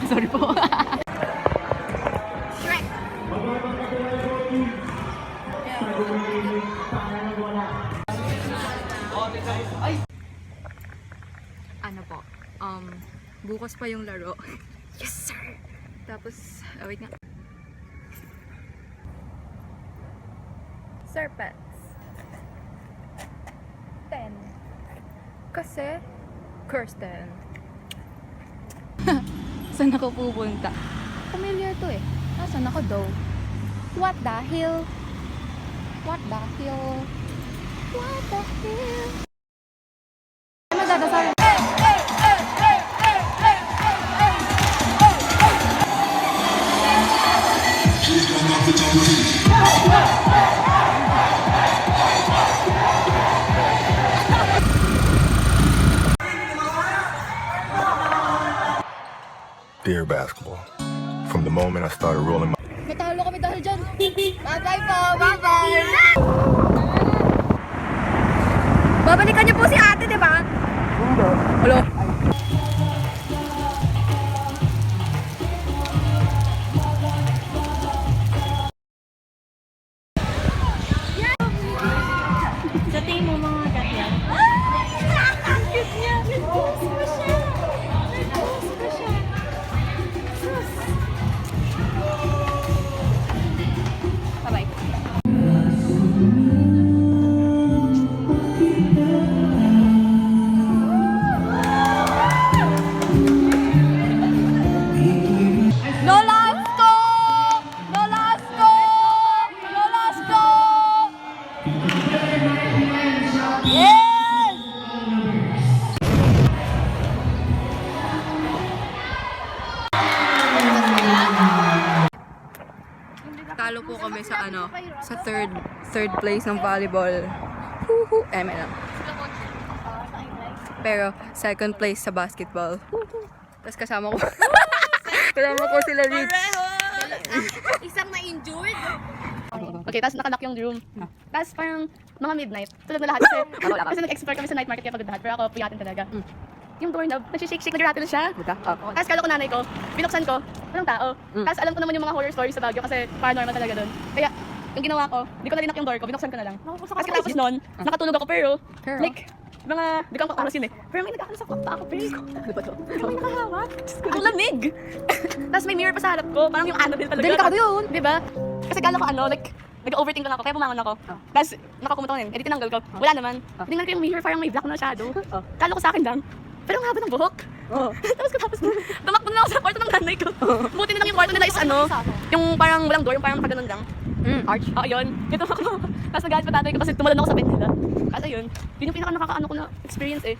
Sorry po. Shrek. Ano po? Bukas pa yung laro. Yes, sir! Tapos, wait nga. Serpents. 10. Kasi, Kirsten. Saan ako pupunta? Familiar to eh. Nasaan ako daw? What the hell? What the hell? What the hell? Ano dadasal? Dear basketball, from the moment I started rolling my Natalo kami dahil dyan. Bye-bye po! Bye-bye! Babalikan niyo po si ate, di ba? Hindi. Hello? Sa tingin mo mga ganyan? Ang cute niya! Nag-post pa siya! Nag-post pa siya! Sus! Bye-bye. Nolasco! Nolasco! Nolasco! Yes! Talo po kami sa ano, sa third place ng volleyball. Huhu, lang. Pero second place sa basketball. Tapos kasama ko. Kasama ko sila Rich. Isang na-injured. Okay, tapos nakalock yung room. Tapos parang mga midnight. Tulad na lahat kasi nag-explore kami sa night market kaya pagod lahat. Pero ako puyatin talaga. Yung doorknob, nag-shake-shake, nag-rattle siya. Tapos kala ko nanay ko, binuksan ko, walang tao. Tapos alam ko naman yung mga horror stories sa Baguio kasi paranormal talaga doon. Kaya yung ginawa ko, hindi ko nalinak yung door ko, binuksan ko na lang. Tapos katapos noon, nakatulog ako pero like, mga, di ko ang yun eh. Pero may nagkakalas ako ako, pero ano ba to? May nakahawak. Ang lamig. Tapos may mirror pa sa harap ko, parang yung Annabelle talaga. Delikado yun. Di ba? Kasi kala ko ano, like, nag-overthink lang ako, kaya pumangon ako. Tapos, nakakumot ako eh, tinanggal ko. Wala naman. Tinanggal ko yung mirror, parang may black na shadow. Kala ko sa akin lang. Pero ang haba ng buhok. Tapos tumakbo na ako sa kwarto ng nanay ko. Buti na lang yung kwarto nila is ano, yung parang walang door, yung parang nakaganon lang. Arch. Oo, yun. Kaya tumakbo ako. Tapos nagalit pa tatay ko kasi tumalon ako sa bed nila. Kasi yun, yun yung pinaka-nakakaano ko na experience eh.